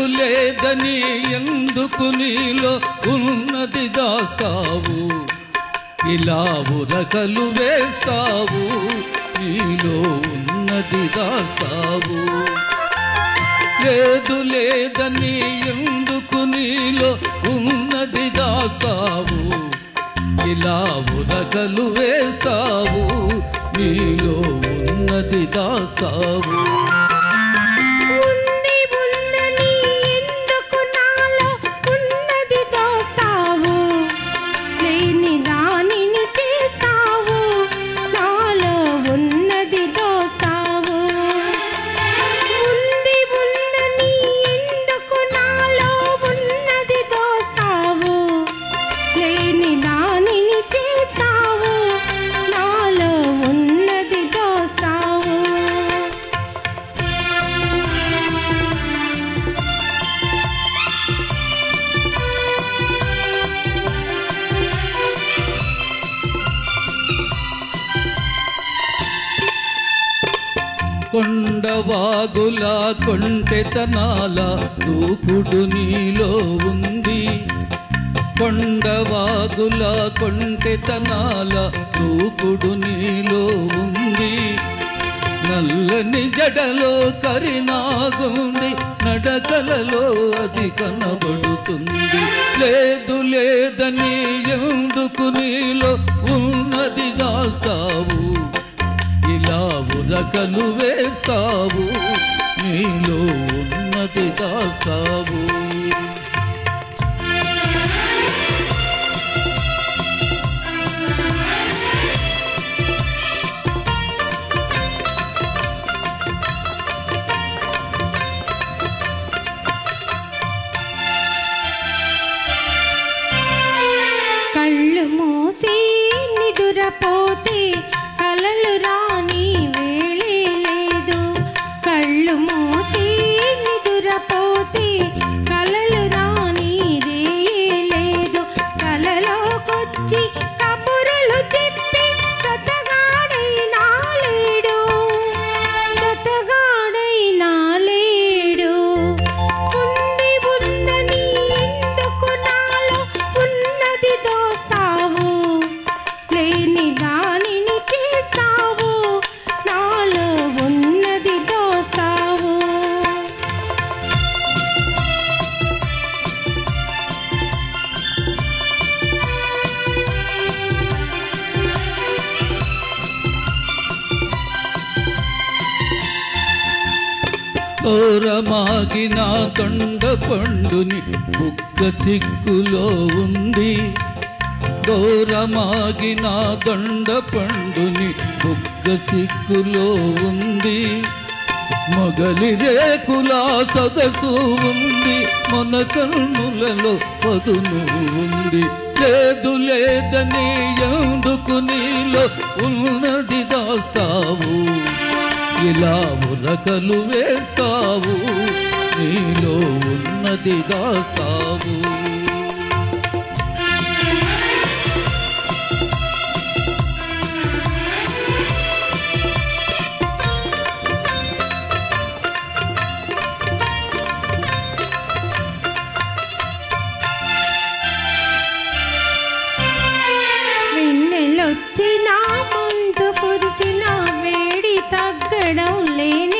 లేదు లేదని ఎందుకు నీలో ఉన్నది దాస్తావు, ఇలా ఉరకలు వేస్తావు, నీలో ఉన్నది దాస్తావు. లేదు లేదని ఎందుకు నీలో ఉన్నది దాస్తావు, ఇలా ఉరకలు వేస్తావు, నీలో ఉన్నది దాస్తావు. కొండవాగుల కొంటెతనాల దూకుడు నీలో ఉంది, కొండవాగుల కొంటెతనాల దూకుడు నీలో ఉంది. నల్లని జడలో కరినాగుంది, నడకలలో అది కనబడుతుంది. లేదు లేదని ఎందుకు నీలో ఉన్నది దాస్తావు, ఇలా ఉరకలు వేస్తావు, నీలో ఉన్నది దాస్తావు. కళ్ళు మూసి నిదురపోతే కలలు రాని వేళే లేదు, కళ్ళు మూసి నిదురపోతే కలలు రాని రేయే లేదు. కలలోకొచ్చి కబురులు చెప్పి సతగాడైనా లేడు, సతగాడైనా లేడు. ఉంది ఉందని ఎందుకు నాలో ఉన్నది దోస్తావు, లేని దానిని చేస్తావు, నాలో ఉన్నది దోస్తావు. ఓరమాగిన తొండ పండుని బుగ్గ సిగ్గులో ఉంది, ఘోరమాగిన దొండ పండుని బుగ్గ సిగ్గులో ఉంది. మొగలి రేకుల సొగసు ఉంది, మన కన్నులలో పదును ఉంది. లేదు లేదని ఎందుకు నీలో ఉన్నది దాస్తావు, ఇలా ఉరకలు వేస్తావు, నీలో ఉన్నది దాస్తావు. వెన్నెలొచ్చిన ముందు కురిసిన వేడి తగ్గడం లేని